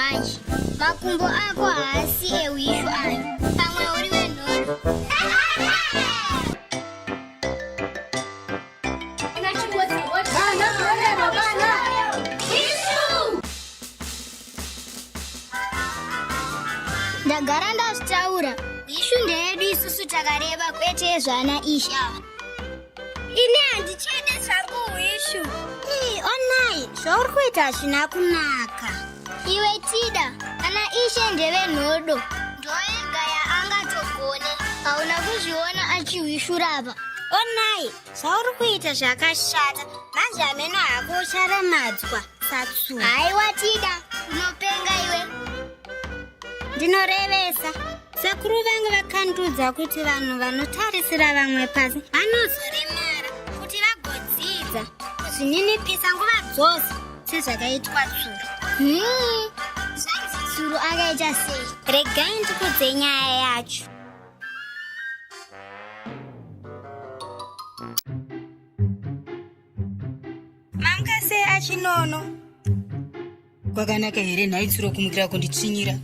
manje. Makumbo ako haasi ewishu ayo. Pamwe uri wenhoro. Ndagara ndazvitaura. Ishu ndeyedu isusu takareba kwete zvana isha. Ine handichede zvangu ishu. Onai, zvauri kuita hazvina kunaka. Iwe Tida, kana ishe ndevenhodo. Ndoega yaangatogone. Hauna kuzviona achihwishurapa. Onai, zvauri kuita zvakashata. Manje hameno hako ucharemadzwa satsu. Haiwa Tida, unopenga iwe. Ndinorevesa. Sekuru vangu vakandudza kuti vanhu vanotarisira vamwe pasi vanozoremara kuti vagodzidza kuzvininipisa nguva dzose sezvakaitwa Tsuru. Zvanzi Tsuru akaita sei? Regai ndikudze nyaya yacho. Manga sei achinono? Kwakanaka here nhai Tsuru kumukira kunditsvinyira.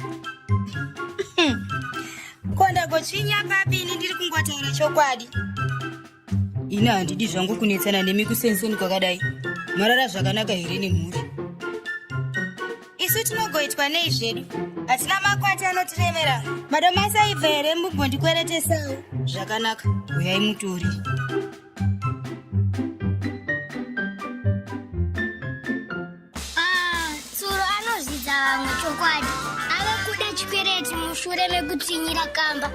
Konda gochinya papini ndiri kungotaura chokwadi. Ina handidi zvangu kunetsana nemi kusenseni kwakadai. Marara zvakanaka here nemhuri. Isu tinogoitwa nei zvedu. Hatina makwati anotiremera. Madomasi aibva here mumbondikweretesawo. Zvakanaka, uyai mutori. Tsuru anozvidza vamwe chokwadi. Kuda chikwereti mushure mekutsinyira kamba.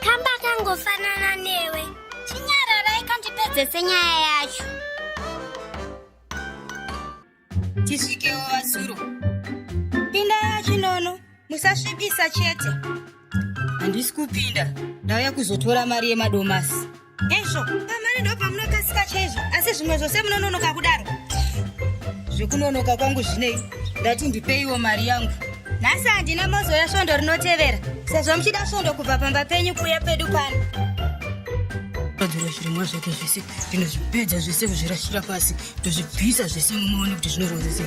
Kamba kangofanana newe. Chinyarara ikandipedze senyaya yacho. Tisvikewo vasuru. Pinda yachinono, musasvibisa chete. Handisi kupinda, ndauya kuzotora mari yemadomasi. Ezvo, pamari ndo pamunokasika chaizvo, asi zvimwe zvose munononoka kudaro. Zvekunonoka kwangu zvinei, ndati ndipeiwo mari yangu. Nhasi handina mazoya svondo rinotevera, sezvo muchida svondo kubva pamba penyu kuuya pedu pano. Todzora zvirimwa zvake zvese, ndinozvipedza zvese kuzvirashira pasi, tozvibvisa zvese munoona kuti zvinoronzesei.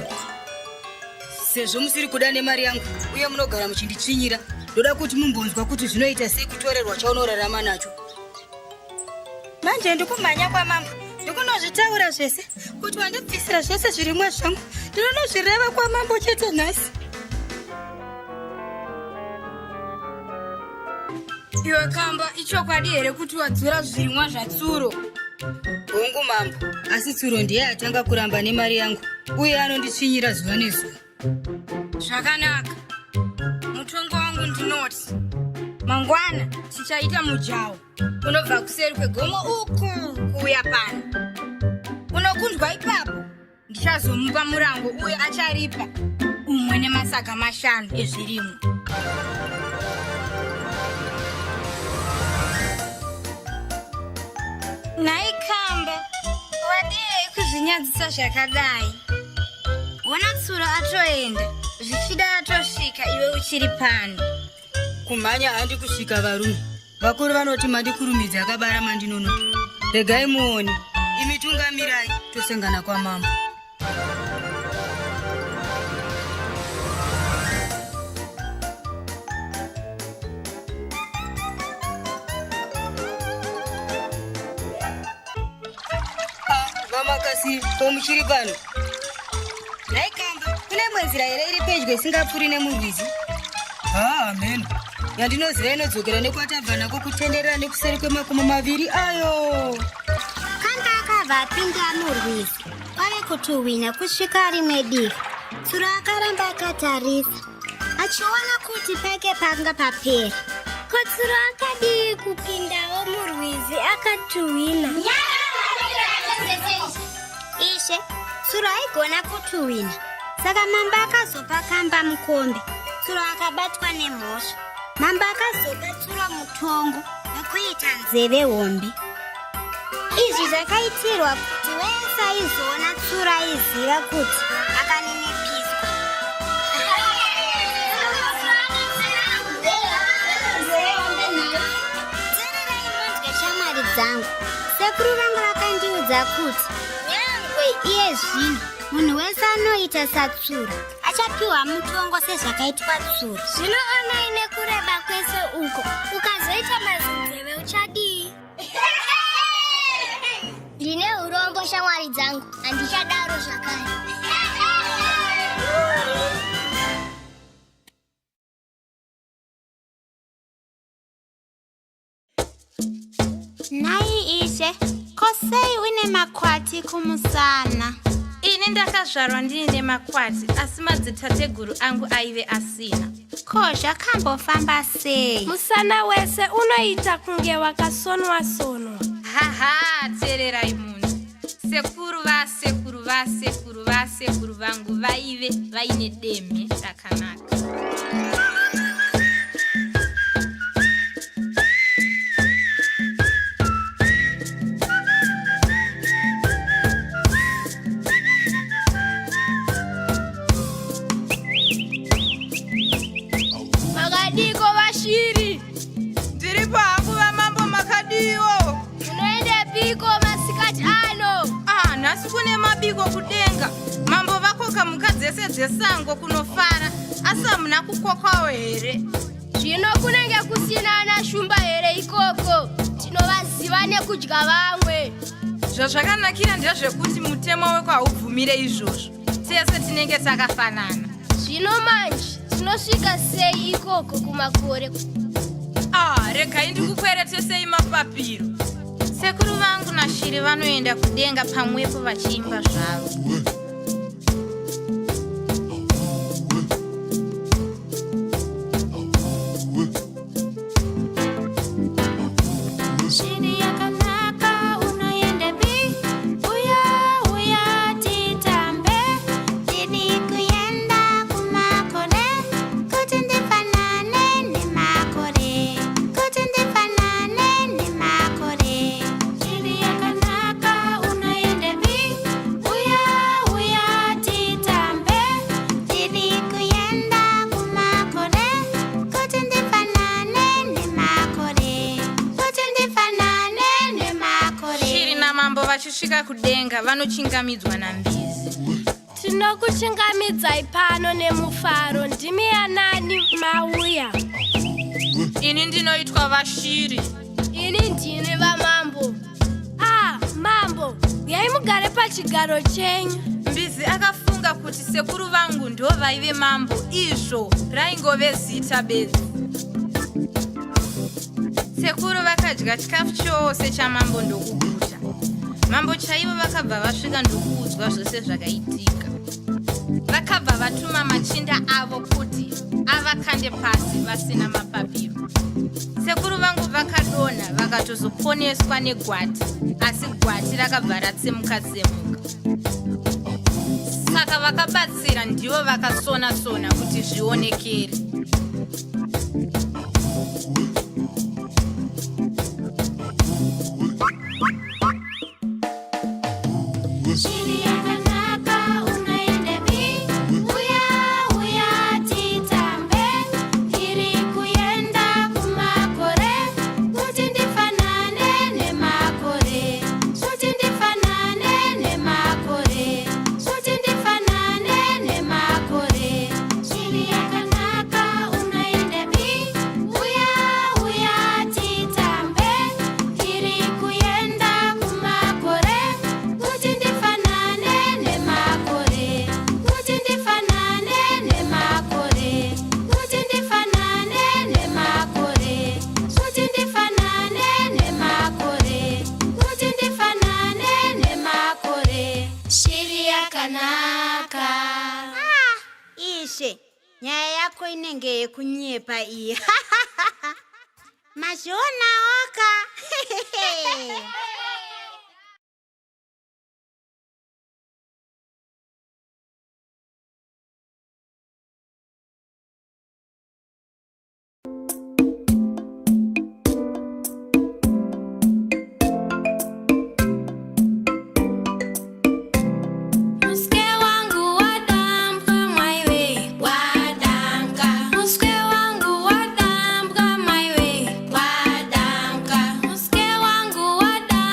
Sezvo musiri kuda nemari yangu, uye munogara muchinditsvinyira, ndoda kuti mumbonzwa kuti zvinoita sei kutorerwa chaunorarama nacho. Manje ndikumhanya kwamambo, ndikunozvitaura zvese, kuti wandibvisira zvese zvirimwa zvangu, ndinonozvireva kwamambo chete nhasi. Iwe kamba, ichokwadi here kuti wadzura zvirimwa zvaTsuro? Hongu mambo, asi Tsuro ndiye atanga kuramba nemari yangu, uye anonditsvinyira zuva nezuva. Zvakanaka. Mutongo wangu ndinoti, mangwana tichaita mujaho. Unobva kuseri kwegomo uko kuuya pano. Unokundwa ipapo, ndichazomupa murango uye acharipa umwe nemasaga 5 ezvirimwa. Nhai kamba, wadii kuzvinyadzisa zvakadai. Ona Tsuro atoenda, zvichida atosvika iwe uchiri pano. Kumhanya handi kusvika varume. Vakuru vanoti mandikurumidza akabara mandinono. Regai muone, imi tungamirai tosangana kwamambo. Vamakasi, komuchiri pano. Nhai kamba, kune mwenzira here iri pedyo isingapfuuri nemurwizi? Amen. Yandinoziva inodzokera nekwatabva nako kutenderera nekuseri kwemakomo 2 ayo. Kanga akabva apinda murwizi, kwave kutuhwina kusvika rimwe divi. Tsuro akaramba akatarisa, achiona kuti pake panga papera. Ko Tsuro akadii kupindawo murwizi akatuhwina? Ishe, Tsuro aigona kutuhwina, saka mamba akazopa kamba mukombe. Tsuro akabatwa nemhosva. Mamba akazopa Tsuro mutongo wekuita nzeve hombe. Izvi zvakaitirwa kuti wese aizoona Tsuro aiziva kuti akaninipiswa. Tererai munzwe shamwari dzangu, sekuru vangu vakandiudza kuti nyangwe iye zvino munhu wese anoita saTsuro uchapiwa mutongo sezvakaitwa tsuro. Zvino onai nekureba kwese uko ukazoita mazinzeve uchadii? Ndine urombo shamwari dzangu, handichadaro zvakare. Nai Ishe, kosei une makwati kumusana? Ini ndakazvarwa ndine makwati asi madzitateguru angu aive asina. Ko zvakambofamba sei? Musana wese unoita kunge wakasonwa-sonwa. Haha, teererai munhu. Sekuru vangu vaive vaine demhe rakanaka. Makadiko vashiri. Ndiripo hangu vamambo makadiwo. Unoenda piko masikati ano? Nhasi kune mabiko kudenga. Mambo vakoka mhuka dzese dzesango kunofara, asi hamuna kukokwawo here? Zvino kunenge kusina ana shumba here ikoko? Tinovaziva nekudya vamwe. Zvazvakanakira ndezvekuti mutemo weko haubvumire izvozvo. Tese tinenge takafanana. Zvino manje tinosvika sei ikoko kumakore? Regai ndikukweretesei mapapiro. Sekuru vangu nashiri vanoenda kudenga pamwepo vachiimba zvavo. Shiri yakanaka unoenda pi? Uya titambe. Ndiri kuenda kumakore, kuti ndifanane nemakore. Kuti ndifanane nemakore. Shiri yakanaka unoenda pi? Uya titambe. Ndiri kuenda kumakore, kuti ndifanane nemakore. Kuti ndifanane nemakore. Shiri namambo vachisvika kudenga vanochingamidzwa nambizi. Tinokuchingamidzai pano nemufaro. Ndimi anani mauya? Ini ndinoitwa vashiri. Ini ndini vamambo. Mambo, uyai mugare pachigaro chenyu. Mbizi akafunga kuti sekuru vangu ndo vaive mambo, izvo raingove zita bedzi. Sekuru vakadya chikafu chose chamambo ndokuguta. Mambo chaivo vakabva vasvika ndokuudzwa zvose zvakaitika. Vakabva vatuma machinda avo kuti avakande pasi vasina mapapiro. Sekuru vangu vakadonha vakatozoponeswa negwati, asi gwati rakabva ratsemuka. Saka vakabatsira ndivo vakasona-sona kuti zvionekere. Shiri yakanaka unoenda pi? Uya titambe. Ndiri kuenda kumakore, kuti ndifanane nemakore. Kuti ndifanane nemakore. Kuti ndifanane nemakore. Shiri yakanaka unoenda pi? Uya titambe. Ndiri kuenda kumakore, kuti ndifanane nemakore. Kuti ndifanane nemakore. Kuti ndifanane nemakore. Kuti ndifanane nemakore. Kuti ndifanane nemakore. Shiri yakanaka. Ishe, nyaya yako inenge yekunyepa iyi. Mazviona oka. Muske wangu wadamka my way. Wadamka. Muske wangu wadamka my way. Wadamka. Muske wangu wadamka.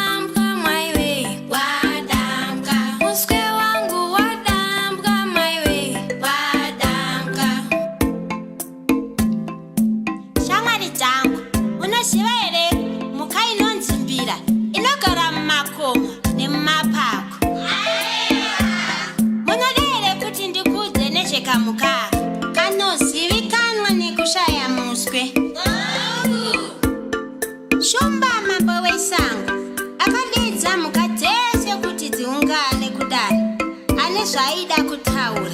kutaura.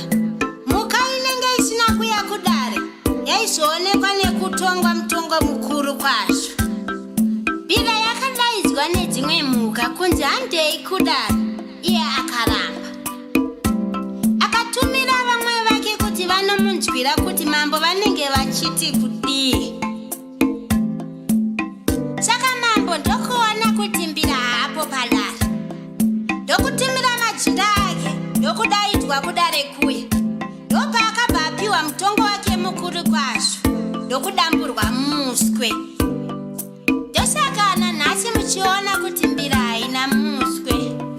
Mhuka inenge isina kuya kudare yaizoonekwa nekutongwa mutongo mukuru kwazvo. Bhira yakadaidzwa nedzimwe mhuka kunzi handei kudare, iye akaramba. Akatumira vamwe vake kuti vanomunzwira kuti mambo vanenge vachiti kudii. Saka mambo ndokuona kuti mbira hapo padare, ndokutumira majinda ake ndokudaidzwa kudare kuya. Ndobva akabva apiwa mutongo wake mukuru kwazvo ndokudamburwa muswe. Ndosaka nanhasi muchiona kuti mbira haina muswe.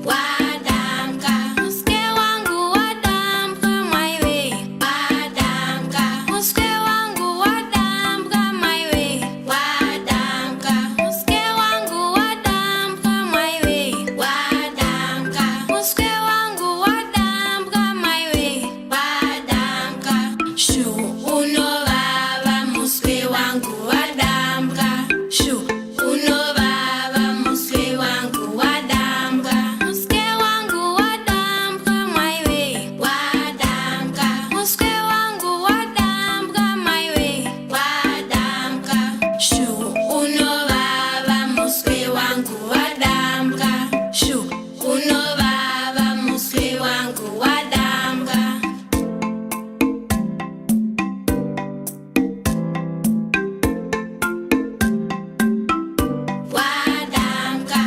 Wadamka muswe wangu, wadamka maiwe. Wadamka muswe wangu, wadamka maiwe. Wadamka muswe wangu, wadamka maiwe. Wadamka muswe wangu, wadamka maiwe. Wadamka shu unovava muswe wangu, wadamka shu unovava muswe wangu, wadamka muswe wangu, wadamka maiwe. Wadamka muswe wangu, wadamka maiwe. Wadamka shu unovava muswe wangu, wadamka shu unovava muswe wangu, wadamka. Wadamka,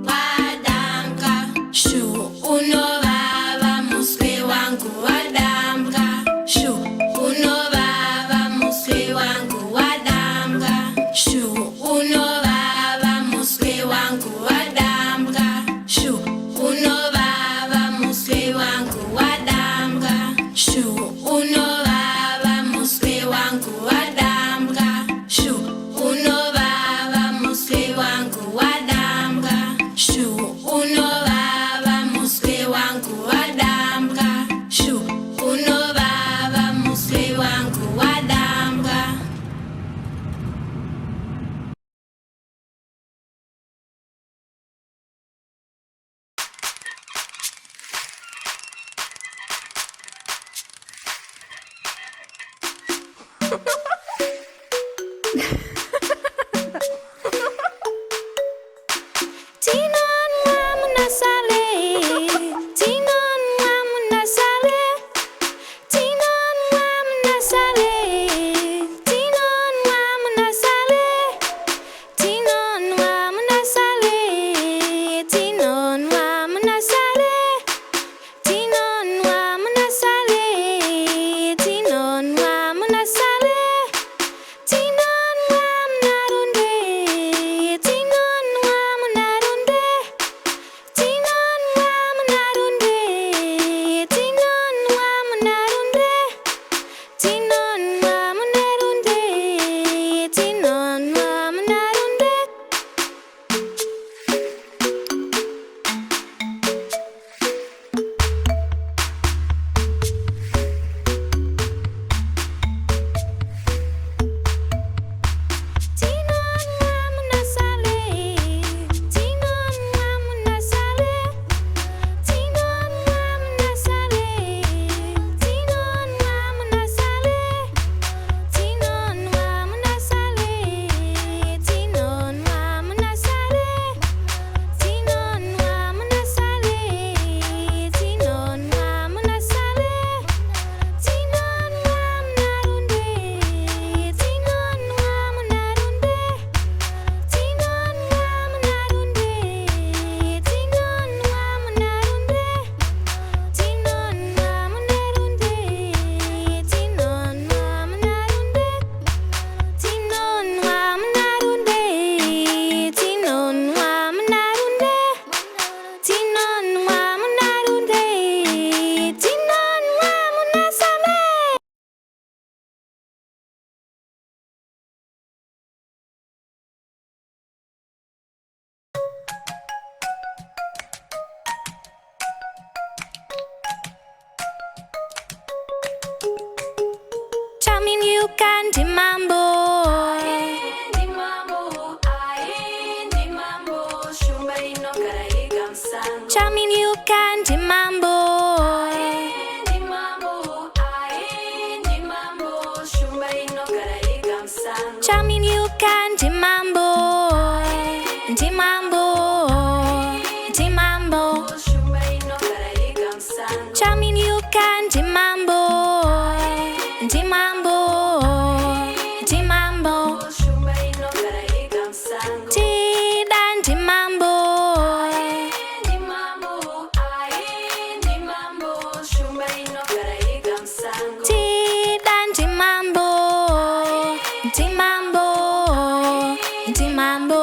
wadamka, shu unovava muswe wangu, wadamka, shu unovava muswe wangu, wadamka, shu unovava muswe wangu, wadamka, shu unovava muswe wangu, wadamka, shu unovava muswe wangu, wadamka, shu unovava muswe wangu, wadamka, shu unovava muswe wangu, wadamka, shu unovava muswe wangu, wadamka. Tinon wamunasale, tinon wamunasale, tinon wamunasale, tinon wamunasale, tinon wamunasale, tinon wamunasale, tinon wamunasale, tinon wamunasale, tinon wamunarunde, tinon wamunarunde, tinon wamunarunde, tinon wamunarunde, tinon wamunarunde, tinon wamunarunde. Tinon wamunasale, tinon wamunasale, tinon wamunasale, tinon wamunasale, tinon wamunasale, tinon wamunasale, tinon wamunasale, tinon wamunasale, tinon wamunarunde, tinon wamunarunde, tinon wamunarunde, tinon wamunarunde, tinon wamunarunde, tinon wamunarunde, tinon wamunarunde, tinon wamunarunde, tinon wamunarunde, tinon wamunasale. Charming you candy mambo. Charming you Nyuka ndimambo, ndimambo, ndimambo. Tida ndimambo, Tida ndimambo, ndimambo, ndimambo.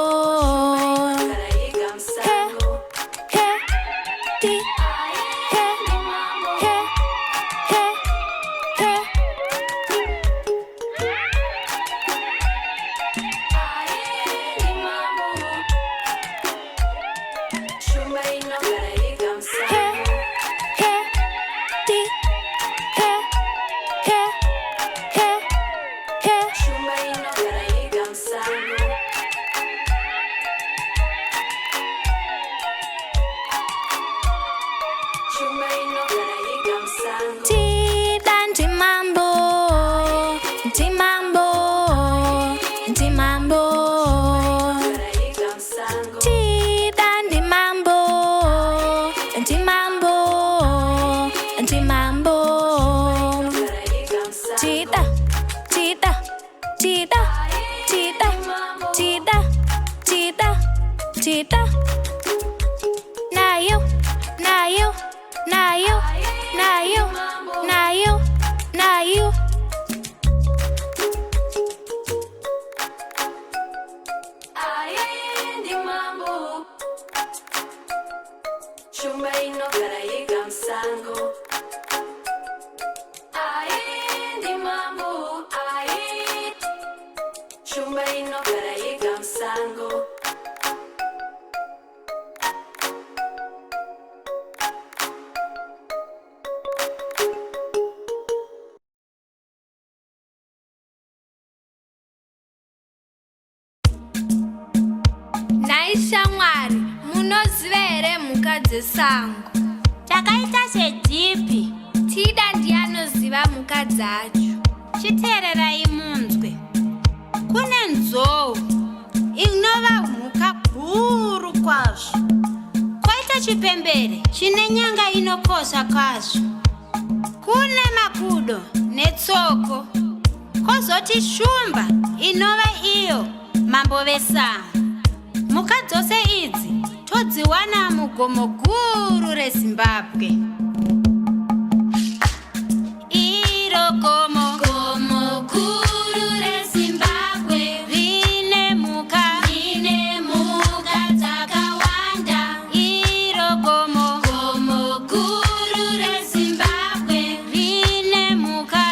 Tida ndimambo, ndimambo, ndimambo. Tida ndimambo, ndimambo, ndimambo. Tida, Tida, Tida, Tida, Tida, Tida, Tida. Nayo, nayo, nayo, nayo, nayo, nayo. Naishamwari, munozivere mhuka dzesango. Takaita sedhipi. Tida ndianoziva mhuka dzacho. Chiteererai munzwe. Kune nzou inova mhuka guru kwazvo. Koita chipembere chine nyanga inokosha kwazvo. Kune makudo netsoko. Kozoti shumba inova iyo mambo vesango. Mhuka dzose idzi todziwana mugomo guru reZimbabwe. Iro gomo, gomo guru reZimbabwe. Rine mhuka dzakawanda. Iro gomo, gomo guru reZimbabwe. Rine mhuka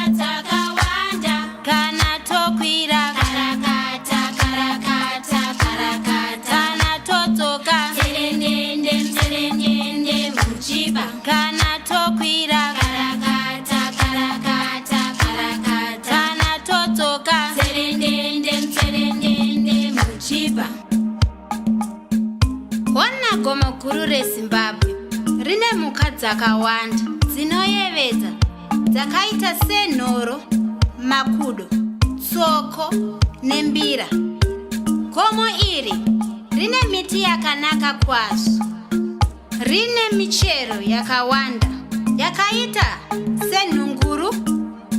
dzakawanda. Kana tokwira karakata, karakata, karakata. Kana todzoka tserendende, tserendende muchiba. Kana tokwira karakata, karakata, karakata. Kana todzoka tserendende, tserendende muchiba. Ona gomo guru reZimbabwe rine mhuka dzakawanda dzinoyevedza dzakaita senhoro, makudo, tsoko nembira. Gomo iri rine miti yakanaka kwazvo. Rine michero yakawanda yakaita senhunguru,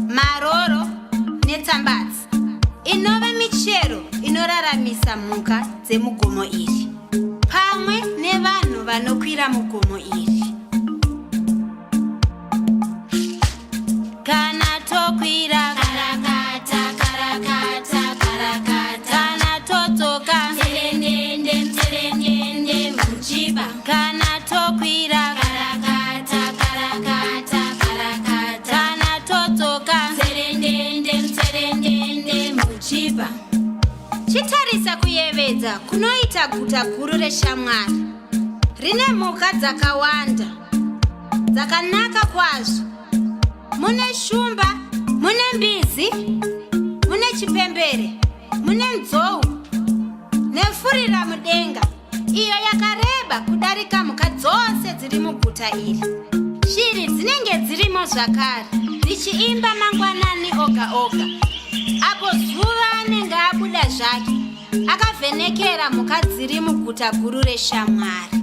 maroro netsambatsi. Inova michero inoraramisa mhuka dzemugomo iri pamwe nevanhu vanokwira mugomo iri. Kana tokwira karakata, karakata, karakata. Kana todzoka tserendende, tserendende muchiba. Kana tokwira karakata, karakata, karakata. Kana todzoka tserendende, tserendende muchiba. Chitarisa kuyevedza kunoita guta guru reshamwari. Rine mhuka dzakawanda dzakanaka kwazvo. Mune shumba, mune mbizi, mune chipembere, mune nzou nefurira mudenga iyo yakareba kudarika mhuka dzose dziri muguta iri. Shiri dzinenge dzirimo zvakare dzichiimba mangwanani oga oga. Apo zuva anenge abuda zvake akavhenekera mhuka dziri muguta guru reshamwari.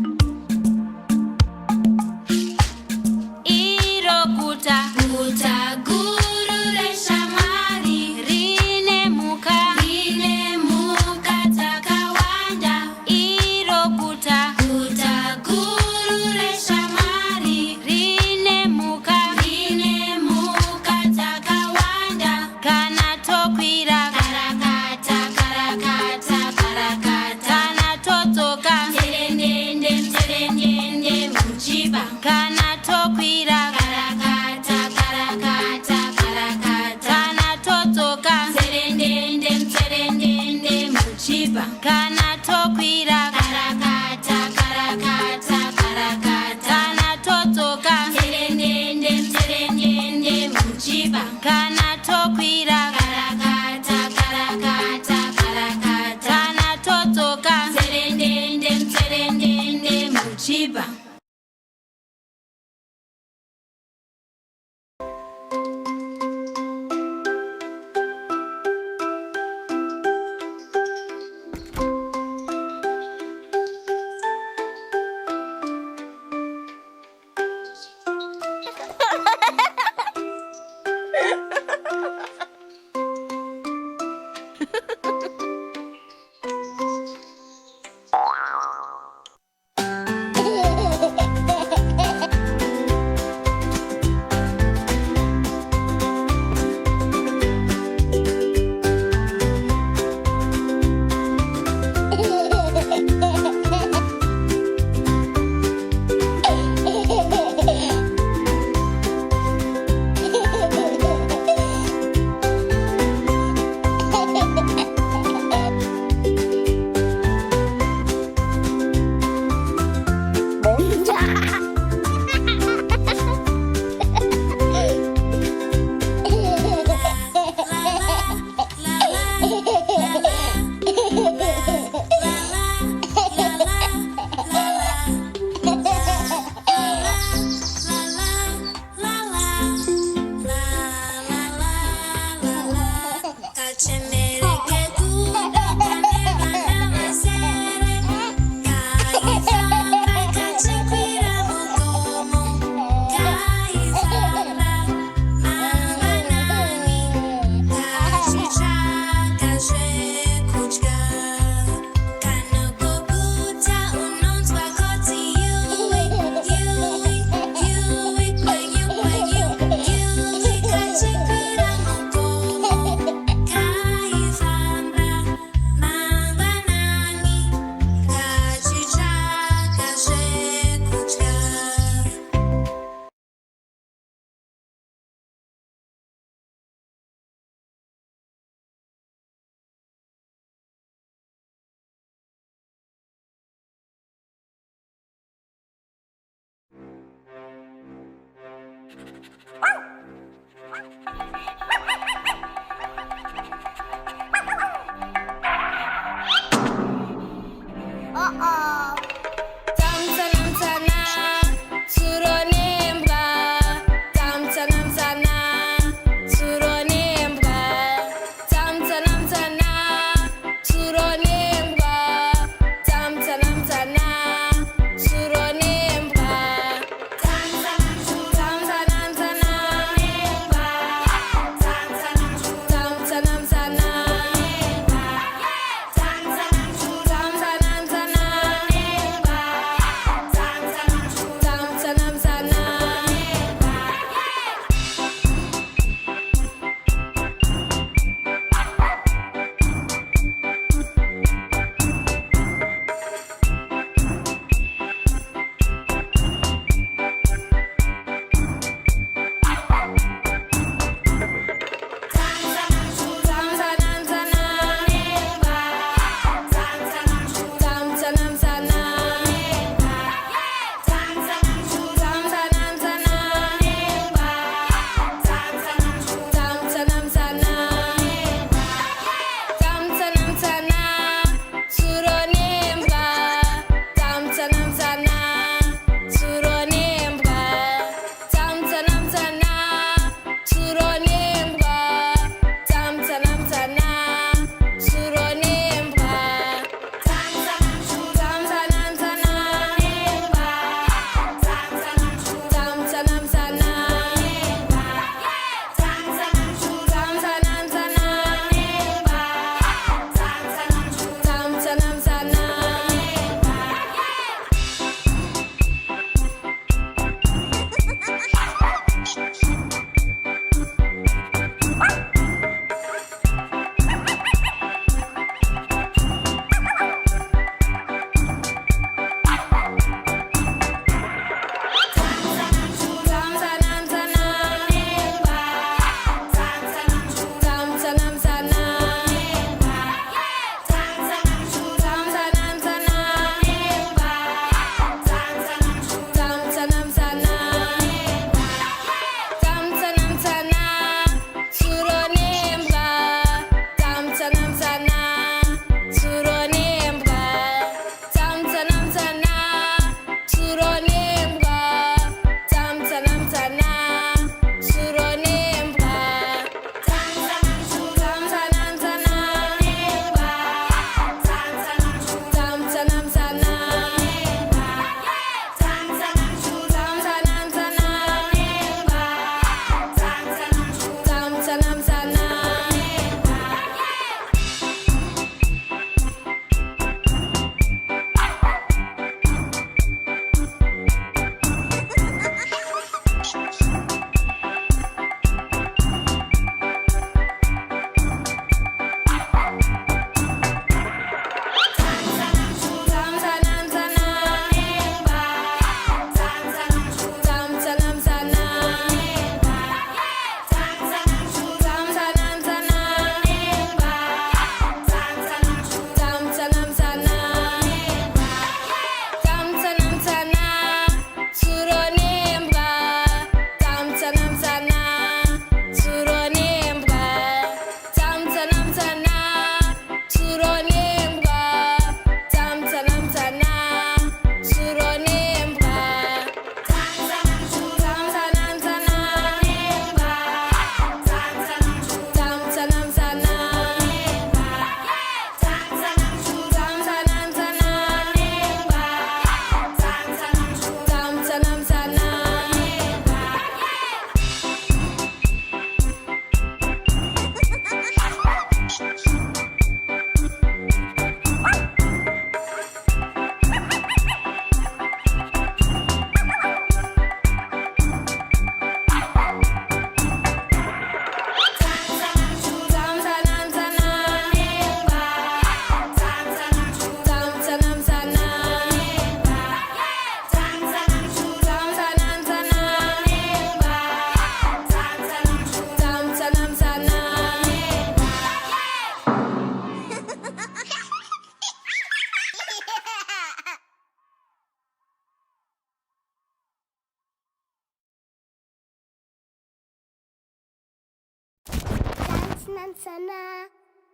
Nansana,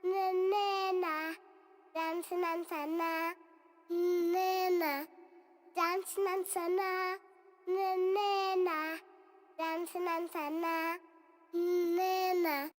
Nana, dance Nansana, Nana, dance Nansana, Nana, dance Nansana, Nana.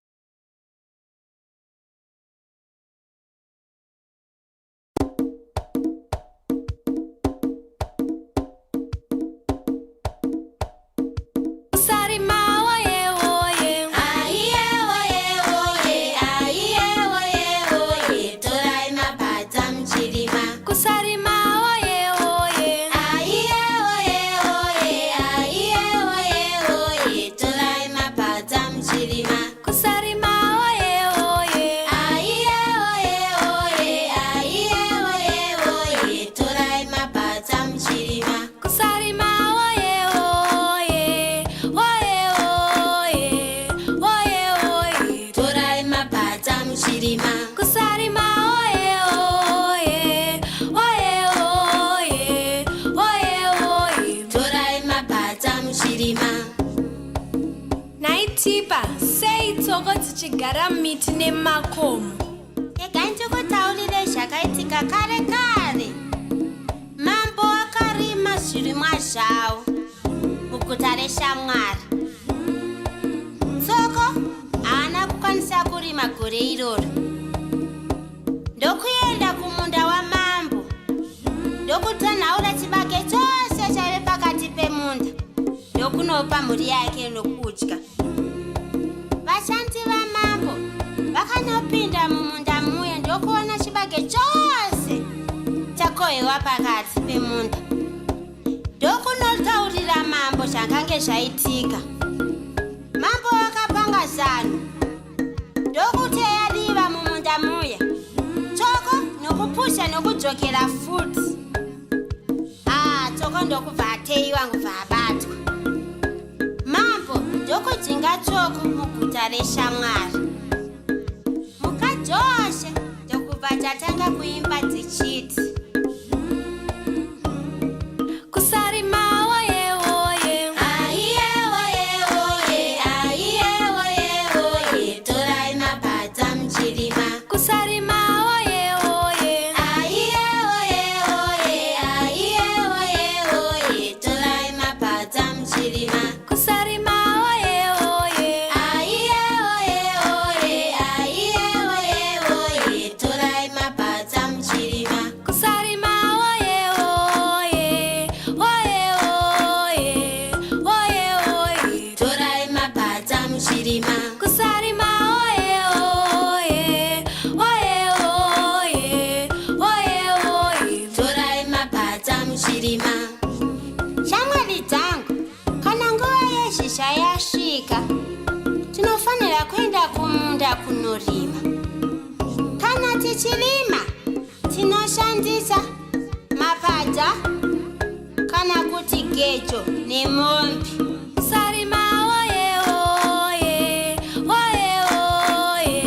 naTipa, sei tsoko dzichigara miti nemakomo. Regai ndikutaurire zvakaitika kare kare. Mambo akarima zvirimwa zvawo muguta reshamwari. Tsoko haana kukwanisa kurima gore iroro. Ndokuenda kumunda wamambo ndokutonhaura chibage chose chaive pakati pemunda ndokunopa mhuri yake nokudya. Vashandi vamambo vakanopinda mumunda muya ndokuona chibage chose chakohwewa pakati pemunda. Ndokunotaurira mambo zvakange zvaitika. Mambo akapanga zano ndokuti yadiva mumunda muya tsoko nokupusha nokudzokera futi. Tsoko ndokubva ateiwa ngobva abatwa. Mambo ndokudzinga tsoko muguta reshamwari. Muka dzoshe ndokubva tatanga kuimba dzichiti kusarima woye woye, aiye woye woye, aiye woye woye, torai mapadza muchirima. kusarima woye woye, Aiye woye woye, aiye woye woye, torai mapadza muchirima. kusarima woye woye, Aiye woye woye, aiye woye woye, torai mapadza muchirima. kusarima woye woye, woye woye, woye woye, Torai mapadza muchirima. kusarima woye woye, woye woye, woye woye. Torai mapadza muchirima. Shamwari dzangu, kana nguva yezhizha yasvika, tinofanira kuenda kumunda kunorima. Kana tichirima, tinoshandisa mapadza kana kuti gejo nemombe. Kusarima woye woye, woye woye,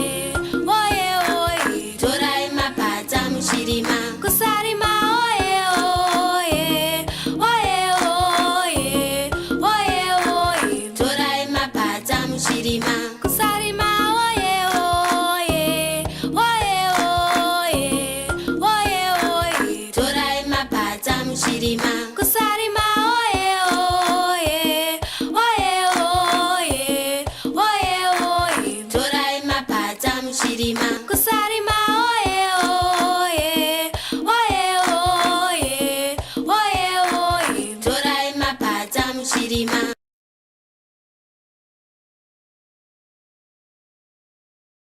woye woye. Torai mapadza muchirima. Kusarima woye woye, woye woye, woye woye. Torai mapadza muchirima. Kusarima woye woye, woye woye, woye woye. Torai mapadza muchirima.